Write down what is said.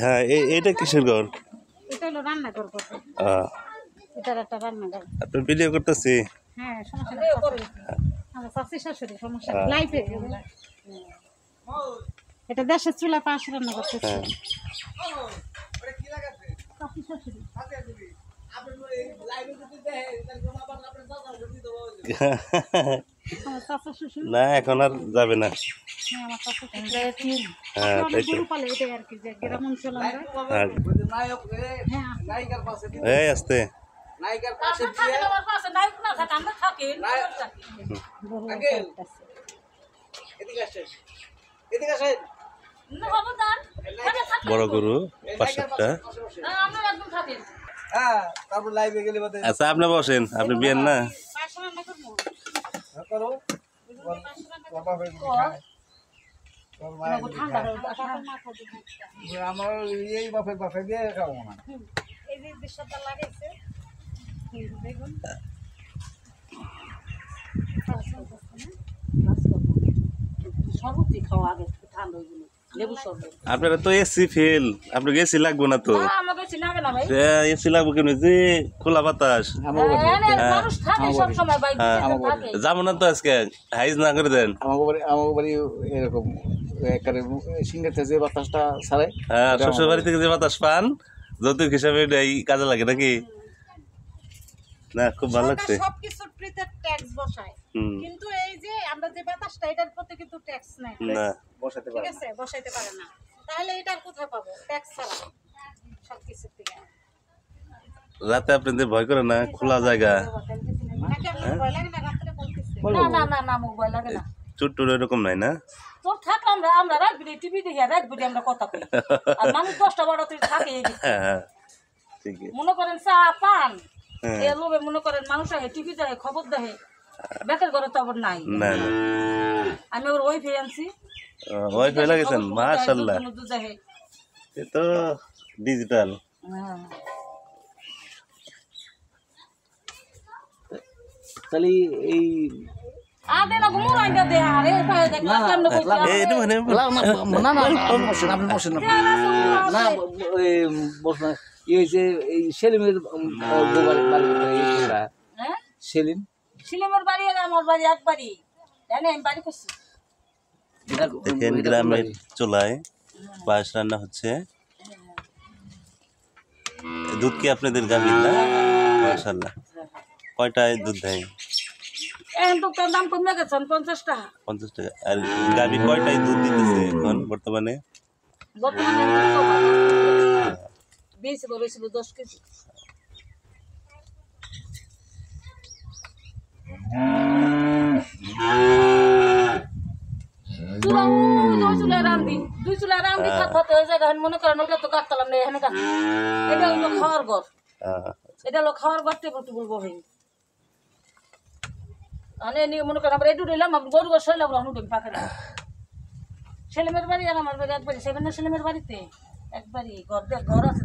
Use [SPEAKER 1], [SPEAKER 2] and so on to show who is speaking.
[SPEAKER 1] হ্যাঁ এইটা কিসের ঘর?
[SPEAKER 2] এটা হলো রান্নাঘর করতে। এটার একটা রান্নাঘর।
[SPEAKER 1] আপনার ভিডিও করতেছি।
[SPEAKER 2] হ্যাঁ সমস্যা নেই। আমার শাশুড়ি শাশুড়ি সমস্যা নেই। লাইফে এটা দেশের চুলা পাশ রান্না করতেছি। শাশুড়ি শাশুড়ি
[SPEAKER 1] না এখন আর যাবে না। এই আসতে বড় গরু পাশেরটা। আচ্ছা আপনি বসেন, আপনি বিয়েন না।
[SPEAKER 3] আমার এই বাপে বাপে দিয়ে খাবো না।
[SPEAKER 2] এই যে দৃশ্যটা লাগাইছে দেখুন। সবজি খাওয়া আগে ঠান্ডা হয়ে গেল। লেবু শরবত
[SPEAKER 1] আপনারা তো এসি ফেল, আপনি এসি লাগবো না তো।
[SPEAKER 2] আমাকে এসি লাগে না ভাই।
[SPEAKER 1] এসি লাগবো কেন? যে খোলা বাতাস
[SPEAKER 2] মানুষ থাকে সব সময় বাইরে থাকে।
[SPEAKER 1] যাবো না তো আজকে, হাইজ না করে দেন।
[SPEAKER 3] আমার বাড়ি এরকম সিঙ্গার থেকে যে বাতাসটা ছাড়ে।
[SPEAKER 1] হ্যাঁ শ্বশুর বাড়ি থেকে যে বাতাস পান যৌতুক হিসাবে এই কাজে লাগে নাকি? না খুব ভালো লাগছে।
[SPEAKER 2] সবকিছুর ফ্রিতে ট্যাক্স বসায়, কিন্তু এই যে আমরা যে বাতাসটা এটার প্রতি কিন্তু ট্যাক্স নাই
[SPEAKER 1] না
[SPEAKER 3] বসাতে পারে।
[SPEAKER 2] ঠিক আছে, বসাইতে পারে না। তাহলে এটার কোথায় পাবো ট্যাক্স ছাড়া সবকিছুর থেকে?
[SPEAKER 1] রাতে আপনাদের ভয় করে না? খোলা জায়গা
[SPEAKER 2] নাকি আপনার ভয় লাগে না? রাত্রে বলতেছে না না না মুখ ভয় লাগে না।
[SPEAKER 1] চুট্টুর এরকম নাই না?
[SPEAKER 2] তোর থাকলে আমরা রাত বিড়ি টিভি দেখি, রাত বিড়ি আমরা কথা কই। আর মানুষ 10টা 12টা থাকে
[SPEAKER 1] ঠিক
[SPEAKER 2] মনে করেন চা পান এ লোভে মনে করেন মানুষ আগে টিভি দেখে, খবর দেখে। বেকার ঘরে তো আবার নাই।
[SPEAKER 1] না
[SPEAKER 2] আমি ওর ওয়াইফাই আনছি।
[SPEAKER 1] ওয়াইফাই লাগাইছেন? মাশাআল্লাহ, এ তো ডিজিটাল।
[SPEAKER 3] তাহলে এই
[SPEAKER 2] আদে না ঘুমো রাইন্দা দে আরে পায় দেখ কেমনে বলছ।
[SPEAKER 1] এইটা মানে
[SPEAKER 3] না না বসেন, আপনি বসেন না। না এই বসেন। এই যে এই সেলিমের বাড়ি
[SPEAKER 2] হ্যাঁ
[SPEAKER 3] সেলিম,
[SPEAKER 2] সেলিমের বাড়ি আর আমার বাড়ি এক বাড়ি। জানেন আমি বাড়ি করছি।
[SPEAKER 1] দেখেন গ্রামের চুলায় পায়েস রান্না হচ্ছে। দুধ কি আপনাদের গাভীর না? মাশাআল্লাহ। কয়টায় দুধ দেয়?
[SPEAKER 2] এখন তো তার দাম কমে গেছে 50 টাকা।
[SPEAKER 1] 50 টাকা। আর গাভী কয়টায় দুধ দিতেছে এখন বর্তমানে?
[SPEAKER 2] বর্তমানে 10 কেজি। দুই চুলা রান্ধি খাতে হয়ে যায়। মনে করেন ওটা তো কাটতাম না, এখানে কাটছি। এটা হলো খাওয়ার ঘর, এটা হলো খাওয়ার ঘর। টেবিল টেবিল বহে মনে করেন আমরা একটু দিলাম গরু ঘর শৈলাম রহনুন পাখে। সেলিমের বাড়ি আর আমার বাড়ি একবারই। সেভেন সেলিমের বাড়িতে একবারই ঘর আছে।